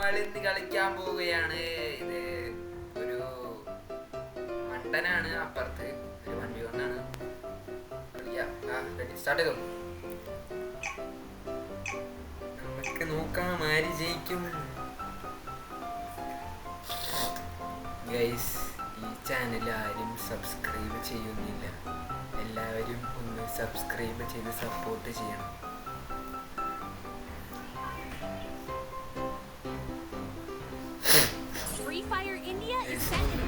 നമ്മളിന്ന് കളിക്കാൻ പോവുകയാണ്. ഇത് ഒരു മണ്ടനാണ്, അപ്പുറത്ത് ഒരു വണ്ടി കൊണ്ടാണ് സ്റ്റാർട്ട് ചെയ്തോ. നമുക്ക് നോക്കാം ആര് ജയിക്കും. ഗൈസ്, ഈ ചാനൽ ആരും സബ്സ്ക്രൈബ് ചെയ്യുന്നില്ല. എല്ലാവരും ഒന്ന് സബ്സ്ക്രൈബ് ചെയ്ത് സപ്പോർട്ട് ചെയ്യണം.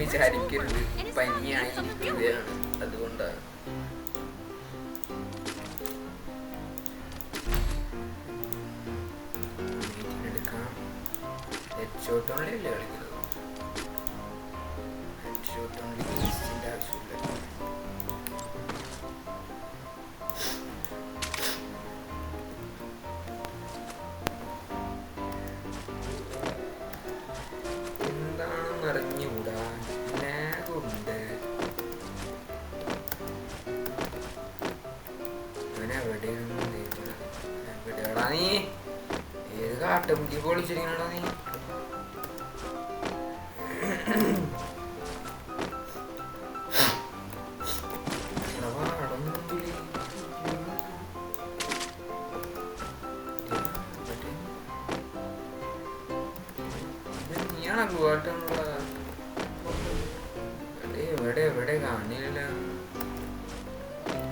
വിചാരിക്കരുത്, പനിയായിരിക്കുകയാണ്, അതുകൊണ്ടാണ്. എടുക്കാം. ഹെഡ്ഷോട്ട് ഓൺലി അല്ലേ കളിക്കുന്നത്? ഹെഡ്ഷോട്ട് ഓൺലി ആവശ്യമില്ല. അറിഞ്ഞൂടാ, ലാഗുണ്ട്. എവിടെയാടാ നീ? ഏത് കാട്ടുമുക്കി പൊളിച്ചിരിക്കണടാ നീ? എവിടെ കാണില്ല.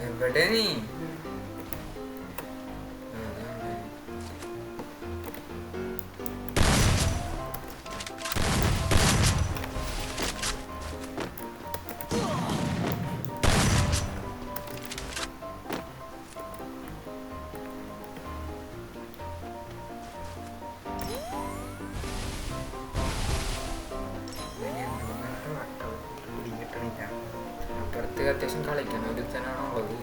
എവിടെ നീ? അപ്പുറത്ത് അത്യാവശ്യം കളിക്കണം ഒരുത്തനാണുള്ളത്.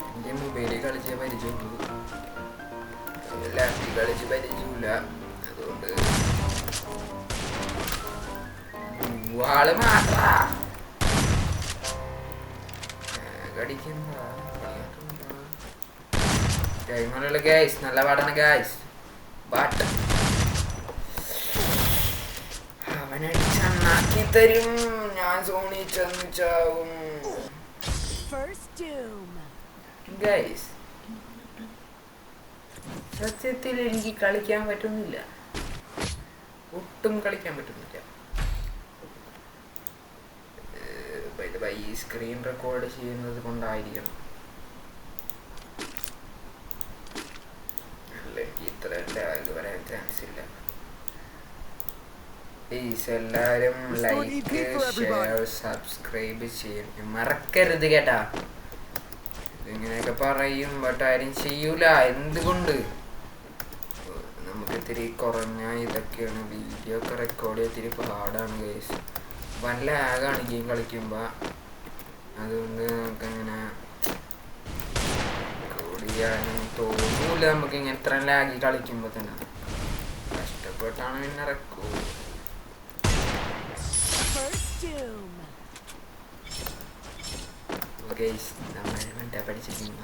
എൻ്റെ മൊബൈലിൽ കളിച്ച പരിചയമുള്ളൂ, ലാപ്പിൽ കളിച്ച് പരിചയമില്ല. അതുകൊണ്ട് ആള് മാത്ര ടൈമുള്ള ഗൈസ്. നല്ല പാടാണ് ഗൈസ്. ബട്ട് അവനടിച്ചണ്ണാക്കി തരും. ഞാൻ സോണി ചെന്ന് ചാവും ഗൈസ്. സത്യത്തിൽ എനിക്ക് കളിക്കാൻ പറ്റുന്നില്ല, ഒട്ടും കളിക്കാൻ പറ്റുന്നില്ല. ഈ സ്ക്രീൻ റെക്കോർഡ് ചെയ്യുന്നത് കൊണ്ടായിരിക്കണം, അല്ലെങ്കിൽ ഇത്ര ലാഗ് വരാൻ ചാൻസ് ഇല്ല. എല്ലാരും ലൈക്ക്, ഷെയർ, സബ്സ്ക്രൈബ് ചെയ്യും മറക്കരുത് കേട്ടാ. ഇങ്ങനെയൊക്കെ പറയും, ബട്ട് ആരും ചെയ്യൂല. എന്തുകൊണ്ട്? നമുക്ക് ഇത്തിരി കുറഞ്ഞ ഇതൊക്കെയാണ്. വീഡിയോ ഒക്കെ റെക്കോർഡ് ചെയ്യാൻ ഇത്തിരി പാടാണ് ഗൈസ്. വൻ ലാഗാണ് ഗെയിം കളിക്കുമ്പോൾ. അതുകൊണ്ട് നമുക്കങ്ങനെ റെക്കോർഡ് ചെയ്യാനും തോന്നൂല. നമുക്ക് ഇങ്ങനെ ഇത്ര ലാഗി കളിക്കുമ്പോൾ തന്നെ കഷ്ടപ്പെട്ടാണ് പിന്നെ റെക്കോർഡ്.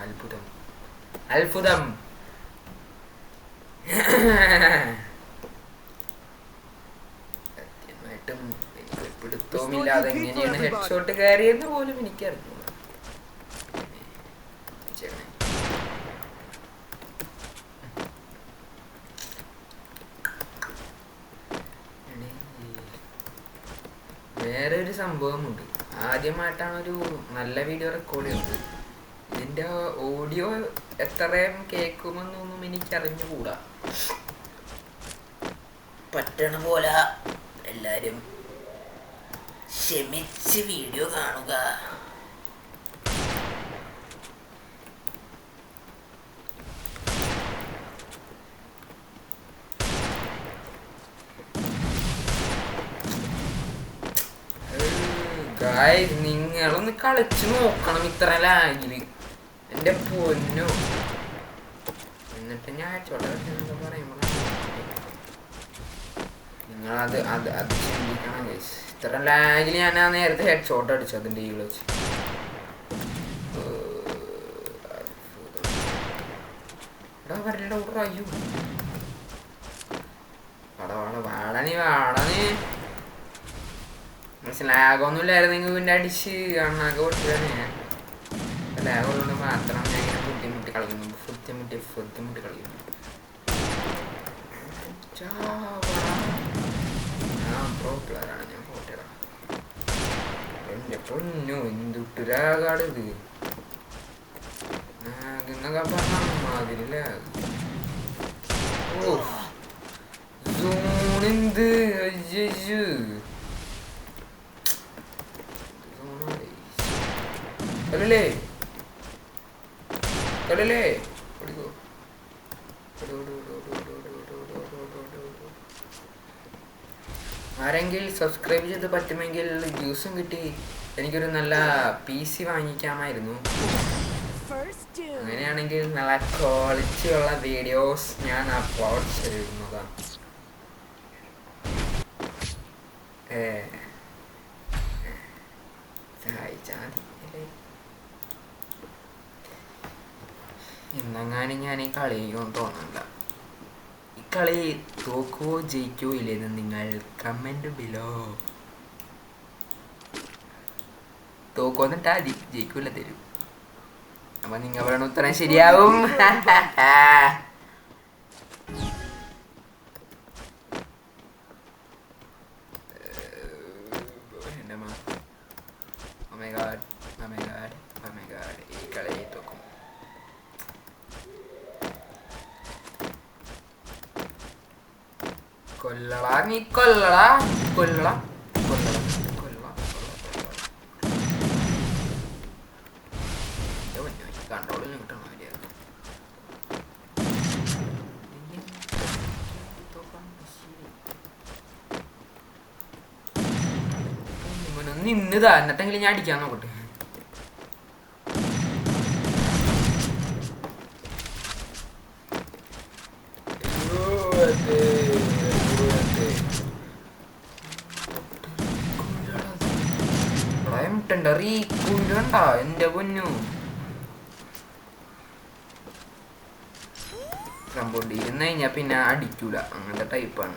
അത്ഭുതം അത്ഭുതം. സത്യമായിട്ടും എനിക്ക് പിടുത്തവുമില്ലാതെ എങ്ങനെയാണ് ഹെഡ്ഷോട്ട് കയറിയെന്ന് പോലും എനിക്കറിഞ്ഞു. വേറെ ഒരു സംഭവമുണ്ട്. ആദ്യമായിട്ടാണ് ഒരു നല്ല വീഡിയോ റെക്കോർഡ് ചെയ്യുന്നത്. ഇതിൻ്റെ ഓഡിയോ എത്രയും കേൾക്കുമെന്നൊന്നും എനിക്കറിഞ്ഞുകൂടാ. പറ്റണ പോലെ എല്ലാവരും ക്ഷമിച്ച് വീഡിയോ കാണുക. നിങ്ങളൊന്ന് കളിച്ചു നോക്കണം ഇത്ര ലാഗില്, എൻ്റെ പൊന്നോ. എന്നിട്ട് ഞാൻ ചോട്ടെ പറയുമ്പോൾ നിങ്ങളത് അത് അത് ചിന്തിക്കണം ഗൈസ്. ഇത്ര ലാഗിൽ ഞാൻ ആ നേരത്തെ ഹെഡ് ഷോട്ട് അടിച്ചു അതിൻ്റെ ഈ വെച്ച്. വരണ്ട അയ്യോ വാടനി വാടനി ലാഗൊന്നും ഇല്ലായിരുന്നെങ്കിൽ പിന്നെ അടിച്ച് കണ്ണാക്കെ പൊട്ടിയാണ്. ലാഗുള്ളതുകൊണ്ട് മാത്രം ഞാൻ ഇങ്ങനെ ബുദ്ധിമുട്ടി കളിക്കുന്നു. ബുദ്ധിമുട്ടി കളിക്കുന്നു. പ്രോ പ്ലെയറാണ് ഞാൻ. ഫോട്ടോടാ എൻ്റെ പൊന്നു എന്തുട്ടുരാകാട് ഇത്. എന്നൊക്കെ പറഞ്ഞാൽ മാതിരില്ല. ഓ സോണെന്ത് അയ്യോ കളല്ലേ കളല്ലേ ഓടിക്കോ. ആരെങ്കിൽ സബ്സ്ക്രൈബ് ചെയ്ത് പറ്റുമെങ്കിൽ ജ്യൂസും കിട്ടി എനിക്കൊരു നല്ല PC വാങ്ങിക്കാമായിരുന്നു. അങ്ങനെയാണെങ്കിൽ നല്ല ക്വാളിറ്റിയുള്ള വീഡിയോസ് ഞാൻ അപ്ലോഡ് ചെയ്യുന്നതാണ്. ഇന്നെങ്ങാനും ഞാൻ ഈ കളിയൊന്നും തോന്നണ്ട. ഈ കളി തോക്കുവോ ജയിക്കുവോ ഇല്ലെന്ന് നിങ്ങൾ കമന്റ് ബിലോ. തോക്കോന്നിട്ടാ ജയിക്കൂല തരും. അപ്പൊ നിങ്ങൾ പറയണ ഉത്തരം ശരിയാവും. ഈ കളി തോക്കും. കൊല്ലടാ നീ കൊല്ലടാ കൊല്ലടാ കൊല്ലടാ കൊല്ലടാ കൺട്രോളിൽ കിട്ടണം. നിന്നതാ എന്നിട്ടെങ്കിലും ഞാൻ അടിക്കാൻ നോക്കട്ടെ. എന്റെ പൊന്നു സംഭവം ഇരുന്ന് കഴിഞ്ഞാ പിന്നെ അടിക്കൂല. അങ്ങനത്തെ ടൈപ്പാണ്.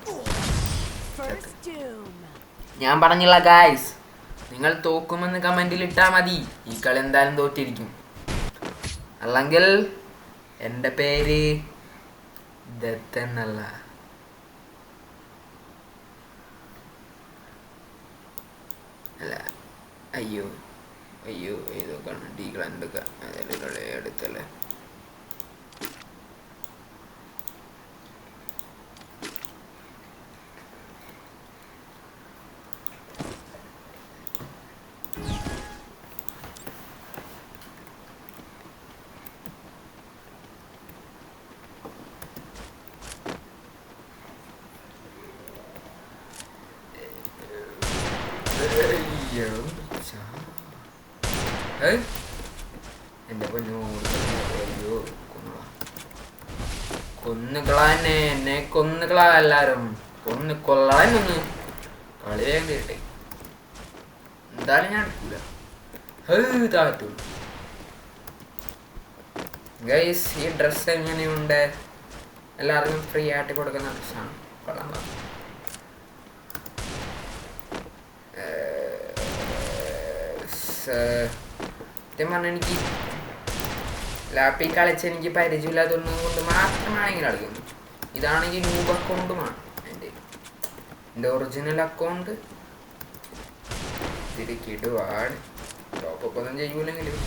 ഞാൻ പറഞ്ഞില്ല ഗായ്സ്, നിങ്ങൾ തോക്കുമെന്ന് കമന്റിൽ ഇട്ടാ മതി. ഈ കളി എന്തായാലും തോറ്റിരിക്കും. അല്ലെങ്കിൽ എൻ്റെ പേര് ദത്തെന്നല്ല. അല്ല അയ്യോ അയ്യോ ഇതൊക്കെയാണ് ഡീകളൊക്കെ അതിലെ അടുത്തല്ലേ. എന്റെ പൊന്നു കൊന്നുകളാന്നെ എന്നെ കൊന്നുകളാ. എല്ലാരും കൊന്നുകൊള്ളാനൊന്ന് കളി വേഗം തീരട്ടെ. എന്തായാലും ഞാൻ എടുക്കൂല. താറ്റു ഗൈസ്, ഈ ഡ്രസ്സ് എങ്ങനെയുണ്ട്? എല്ലാവർക്കും ഫ്രീ ആയിട്ട് കൊടുക്കുന്ന ഡ്രസ്സാണ്. കൊള്ളാം. സത്യം പറഞ്ഞാൽ എനിക്ക് ലാപ്പിൽ കളിച്ച് എനിക്ക് പരിചയമില്ലാതൊന്നും കൊണ്ട് മാത്രമാണ് ഇങ്ങനെ കളിക്കുന്നത്. ഇതാണെങ്കിൽ ന്യൂബ് അക്കൗണ്ടുമാണ് എൻ്റെ ഒറിജിനൽ അക്കൗണ്ട്. തിരിക്കിടുവാണ്. ടോപ്പപ്പ് ഒന്നും ചെയ്യൂലെങ്കിലും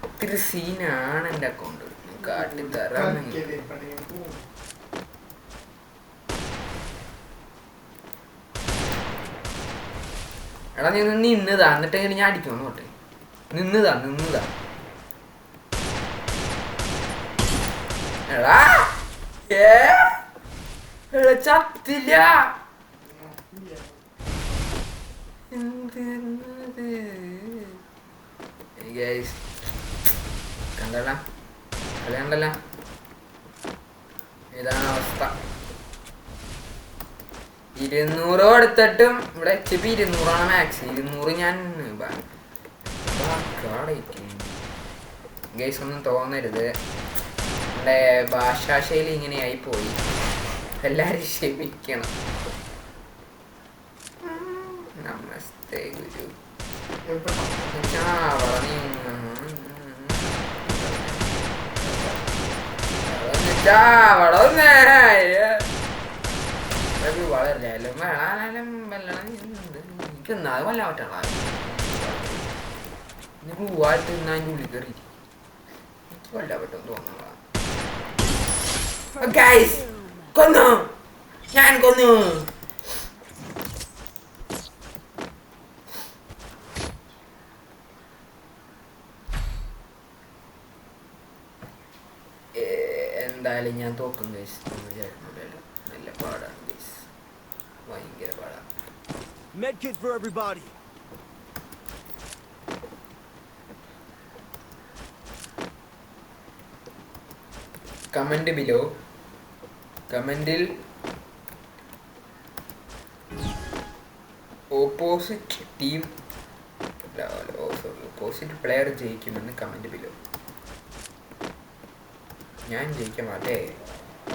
ഒത്തിരി സീനാണ് എൻ്റെ അക്കൗണ്ട്. കാട്ടിത്തരാം. എടാ നീ നിന്നതാ എന്നിട്ട് ഞാൻ അടിക്കണം നോട്ടെ. നിന്നതാ എടാ ചത്തില്ല. കണ്ടല്ല കളി കണ്ടല്ല. ഇതാണ് അവസ്ഥ. 200 എടുത്തിട്ടും ഇവിടെ HP 200 മാക്സ്. 200 ഞാൻ ഗൈസ് ഒന്നും തോന്നരുത്. എൻ്റെ ഭാഷാശൈലി ഇങ്ങനെയായി പോയി. എല്ലാരും ക്ഷമിക്കണം. നമസ്തേ ഗുരു. വളരെ എനിക്കൊന്നും അത് വല്ല പറ്റണ പൂവായിട്ട് അതിൻ്റെ ഉള്ളിൽ കയറി എനിക്ക് വല്ല പറ്റുമെന്ന് തോന്നുന്നതാ. കൊന്നു, ഞാൻ കൊന്നു. എന്തായാലും ഞാൻ തോക്കും ഗൈസ്. നല്ല പാടാണ് ഗൈസ്, ഭയങ്കര പാടാണ്. Medkit for everybody. Comment below. കമന്റിൽ ഓപ്പോസിറ്റ് ടീം ഓപ്പോസിറ്റ് പ്ലെയർ ജയിക്കുമെന്ന് കമന്റ് ബിലോ. ഞാൻ ജയിക്കാൻ മാട്ടേ,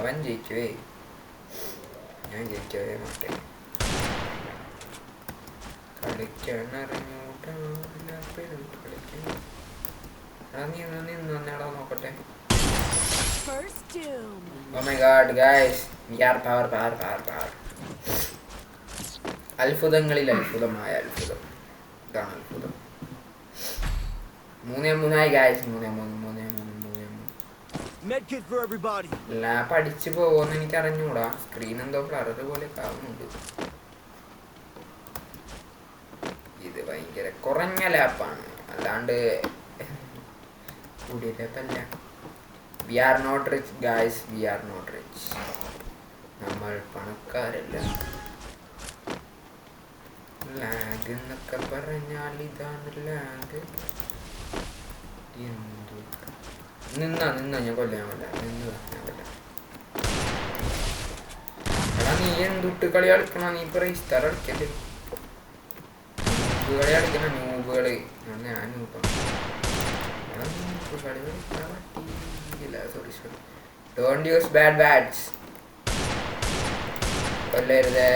അവൻ ജയിക്കുവേ, ഞാൻ ജയിക്കവേ മാട്ടേ. കളിക്കാൻ അറിഞ്ഞൂട്ടാ നിന്നേടാ നോക്കട്ടെ. Oh my god guys, we are power. അത്ഭുതങ്ങളിൽ അത്ഭുതമായ അത്ഭുതം. ഇതാണ് അത്ഭുതം. 3-3 ഗൈസ്. 3-3 ലാപ്പ് അടിച്ചു പോവോന്ന് എനിക്ക് അറിഞ്ഞൂടാ. സ്ക്രീൻ എന്തോ ബ്ലർ പോലെ കാണുന്നുണ്ട്. ഇത് ഭയങ്കര കുറഞ്ഞ ലാപ്പാണ്, അല്ലാണ്ട് കൂടിയ ലാപ്പല്ല. We are not rich guys, we are not rich. നമ്മൾ പണക്കാരല്ല. ലാഗ് എന്നൊക്കെ പറഞ്ഞാൽ ഇതാണ് ലാഗ്. നിന്നാ ഞാൻ കൊല്ലാൻ എടാ, നീ എന്തുട്ട് കളി കളിക്കണ? നീ ഇപ്പൊ റീസ്റ്റാർ കളിക്കല്ലേ? കളി കളിക്കണ നൂബുകള്. ഞാൻ നൂബാണ്. കളി കളിക്കാൻ പറ്റിയില്ല. Sorry. Don't use bad words. കൊല്ലരുത്.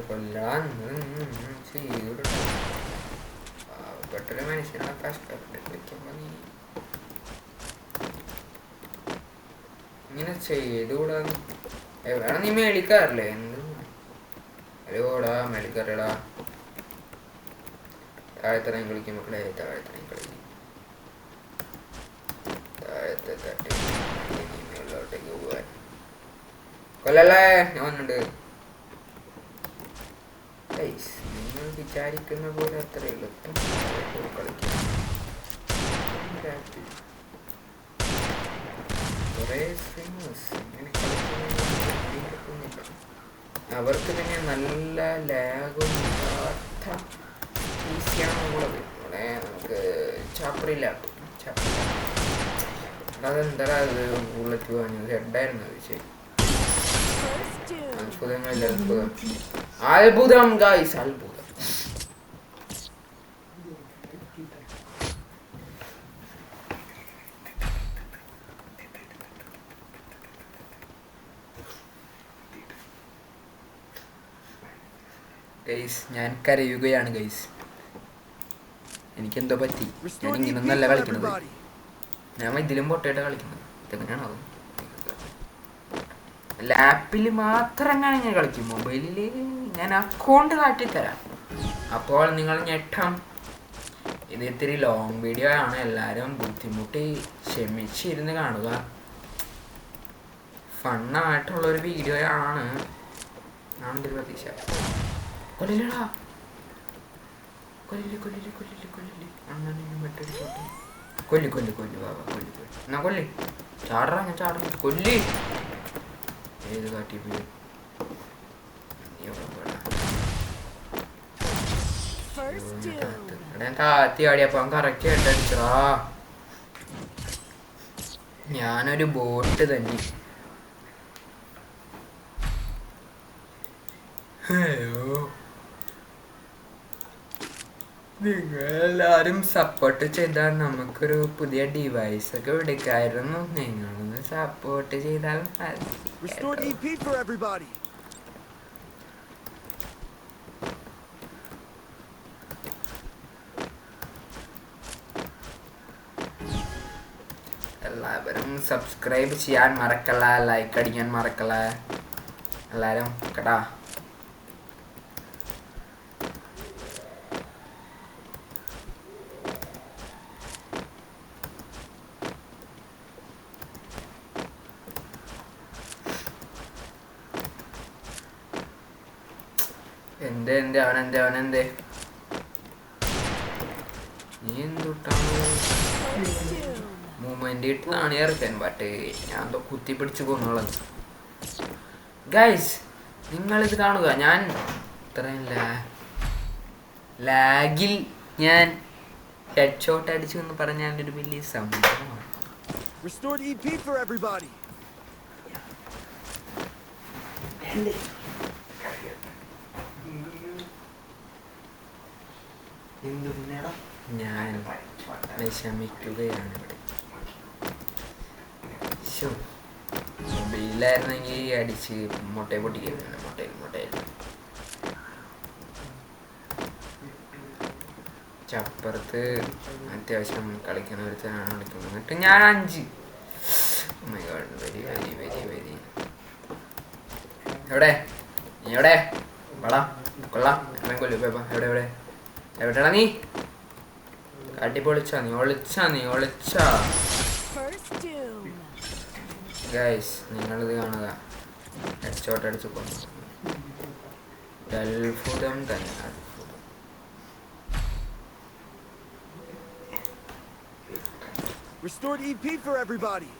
കൊല്ലാൻ പെട്ടൊരു മനുഷ്യനാണ് കഷ്ടപ്പെട്ട് വെക്കുമ്പോ നീ ഇങ്ങനെ ചെയ്തുകൂടാ. എവിടെ നീ മേടിക്കാറില്ലേ? എന്ത് ഓടാ മേടിക്കാറിയടാ. താഴെത്തറയും കളിക്കും മക്കളെ, താഴെത്തറയും കളിക്കും. താഴത്തെ തട്ടി മേളിലോട്ടേക്ക് പോവാൻ. കൊല്ലല്ലേ, ഞാൻ വന്നിട്ടുണ്ട്. നിങ്ങൾ വിചാരിക്കുന്ന പോലെ അത്ര എളുപ്പം കളിക്കും. കുറേ സ്ട്രീമേഴ്സ് ഇങ്ങനെ കളിക്കുന്നില്ല. അവർക്ക് പിന്നെ നല്ല ലാഗും ഈസിയാണുള്ളത്. ഇവിടെ നമുക്ക് ചാപ്പറില്ല. അതെന്താ അത് ബുള്ളറ്റ് വാങ്ങിയത്? ഹെഡായിരുന്നു അത്. ശരി, അത്ഭുതം ഗൈസ്, അത്ഭുതം. ഗൈസ് ഞാൻ കരയുകയാണ് ഗൈസ്. എനിക്കെന്തോ പറ്റി. ഞാൻ ഇങ്ങനൊന്നല്ല കളിക്കുന്നത്. ഞാൻ ഇതിലും പൊട്ടയായിട്ട് കളിക്കുന്നത്. ഇതെങ്ങനെയാണോ? ലാപ്പിൽ മാത്രം ഞാൻ ഇങ്ങനെ കളിക്കും. മൊബൈലിൽ ഞാൻ അക്കൗണ്ട് കാട്ടിത്തരാം, അപ്പോൾ നിങ്ങൾ ഞെട്ടാം. ഇത് ഇത്തിരി ലോങ് വീഡിയോ ആണ്. എല്ലാവരും ബുദ്ധിമുട്ടി ക്ഷമിച്ചിരുന്ന് കാണുക. ഫണ്ണായിട്ടുള്ളൊരു വീഡിയോ ആണ്. ഞാനൊരു പ്രതീക്ഷ. കൊല്ലില്ലടാ, കൊല്ലി ബാബാ, എന്നാ കൊല്ലി. ചാടറാ, ഞാൻ ചാടുന്നു. കൊല്ലി. ഏത് കാട്ടി പോയി? താത്തി ആടിയപ്പോ കറക്റ്റ് കേട്ടടിച്ചടാ. ഞാനൊരു ബോട്ട് തന്നെ. അയ്യോ, നിങ്ങളെല്ലാരും സപ്പോർട്ട് ചെയ്താൽ നമുക്കൊരു പുതിയ ഡിവൈസ് ഒക്കെ എടുക്കായിരുന്നു. നിങ്ങളൊന്ന് സപ്പോർട്ട് ചെയ്താൽ മതി Restored കേട്ടോ. EP for everybody. എല്ലാവരും സബ്സ്ക്രൈബ് ചെയ്യാൻ മറക്കല്ല, ലൈക്ക് അടിക്കാൻ മറക്കല്ല എല്ലാരും കേട്ടാ. എന്തേ അവനെന്തേ നീ എന്തുട്ടാണ് മൂവ്മെന്റ് ഇട്ടാണ് ഇറക്കാൻ പറ്റേ. ഞാൻ എന്തോ കുത്തിപ്പിടിച്ച് കൊന്നോളാം. ഗൈസ് നിങ്ങളിത് കാണുക, ഞാൻ ഇത്രയും ലാഗിൽ ഞാൻ ഹെഡ് ഷോട്ട് അടിച്ചു എന്ന് പറഞ്ഞാൽ ഒരു വലിയ സംഭവമാണ്. Restored EP for everybody. ഞാൻ വിഷമിക്കുകയാണ് ഇവിടെ. മൊബൈലായിരുന്നെങ്കിൽ അടിച്ച് മുട്ടയെ പൊട്ടിക്കുന്നുണ്ട്. മുട്ടയിൽ ചപ്പുറത്ത് അത്യാവശ്യം കളിക്കുന്ന ഒരുത്തനാണ് കളിക്കുന്നത്. എന്നിട്ട് ഞാൻ 5. വെരി എവിടെ നീ എവിടെ വടാ കൊള്ളാം കൊല്ലു എവിടെയാ നീ? അടിപൊളിച്ചാ നീ ഒളിച്ചാ. ഗൈസ് നിങ്ങളിത് കാണുക, ഹെഡ്ഷോട്ട് അടിച്ച് കൊന്നു. അത്ഭുതം തന്നെ, അത്ഭുതം. Restored EP for everybody.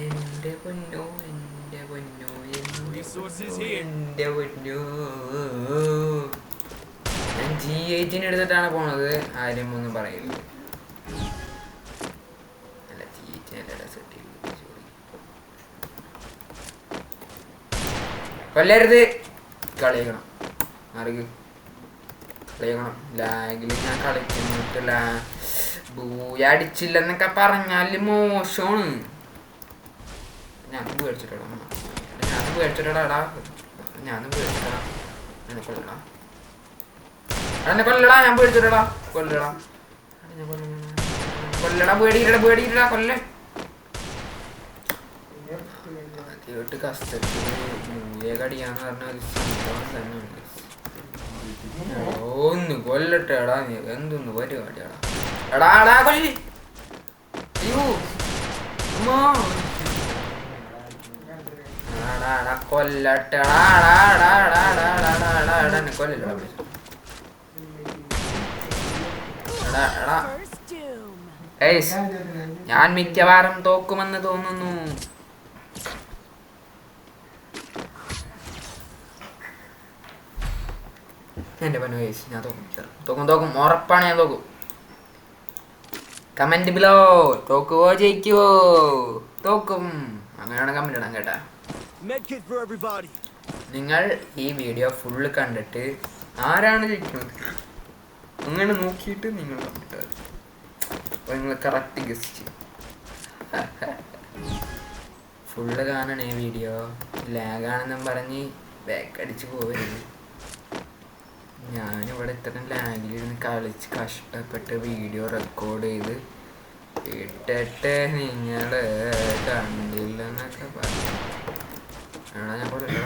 എന്റെ പൊന്നോ ഞാൻ G8 എടുത്തിട്ടാണ് പോണത്. ആരും ഒന്നും പറയില്ല. അല്ല G8 കൊല്ലരുത്. കളിക്കണം ലാഗിൽ ഞാൻ കളിക്കുന്നില്ല. ബൂയ അടിച്ചില്ലെന്നൊക്കെ പറഞ്ഞാല് മോശമാണ്. ഞാൻ പേടിച്ചിട്ടാ എന്നെ കൊല്ലടാ. ഞാൻ പേടിച്ചിട്ടാ കൊല്ലടാ. പേടിയില്ലടാ കൊല്ല. ആദ്യമായിട്ട് കസ്റ്റഡിയിൽ മൂയകടിയാന്ന് പറഞ്ഞ ഒരു സംഭവം തന്നെയുണ്ട്. ഒന്ന് കൊല്ലട്ടെ എടാ. നീ എന്തൊന്ന് പരിപാടിയാടാ. എടാ കൊല്ലി. അയ്യോ കൊല്ലട്ടെ. ഞാൻ മിക്കവാറും തോക്കുമെന്ന് തോന്നുന്നു. എന്റെ പനു ഗൈസ്, ഞാൻ തോക്കും ഉറപ്പാണ്. ഞാൻ കമന്റ് ബിലോ. തോക്കുവോ ജയിക്കുവോ? തോക്കും. അങ്ങനെയാണ് കമന്റ് ഇടാൻ കേട്ടാ. Medkit for everybody. നിങ്ങൾ ഈ വീഡിയോ ഫുള്ള് കണ്ടിട്ട് ആരാണ് ജയിക്കുന്നത് അങ്ങനെ നോക്കിയിട്ട് നിങ്ങൾ കമന്റ് ഇടുക. അപ്പോൾ നിങ്ങൾ കറക്റ്റ് ഗസ് ചെയ്യും. ഫുള്ള് കാണണേ വീഡിയോ. ലാഗാണെന്നും പറഞ്ഞ് ബാക്ക് അടിച്ച് പോകരുത്. ഞാനിവിടെ ഇത്രയും ലാഗിലിരുന്ന് കളിച്ച് കഷ്ടപ്പെട്ട് വീഡിയോ റെക്കോർഡ് ചെയ്ത് ഇട്ടിട്ട് നിങ്ങൾ കണ്ടില്ലെന്നൊക്കെ പറഞ്ഞു. എടാ ഞാൻ കൊല്ലട്ടാ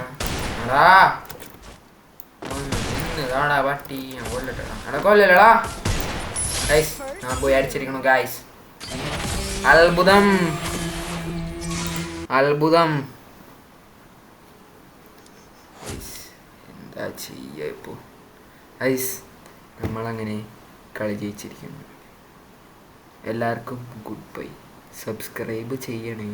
പട്ടി. ഞാൻ കൊല്ലട്ടാ. എടാ കൊല്ലല്ലടാ ഗൈസ്. ഞാൻ പോയി അടിച്ചിരിക്കണു ഗൈസ്. അത്ഭുതം എന്താ ചെയ്യ ഇപ്പോ ഗൈസ്. നമ്മളങ്ങനെ കളി ജയിച്ചിരിക്കുന്നു. എല്ലാവർക്കും ഗുഡ് ബൈ. സബ്സ്ക്രൈബ് ചെയ്യണേ.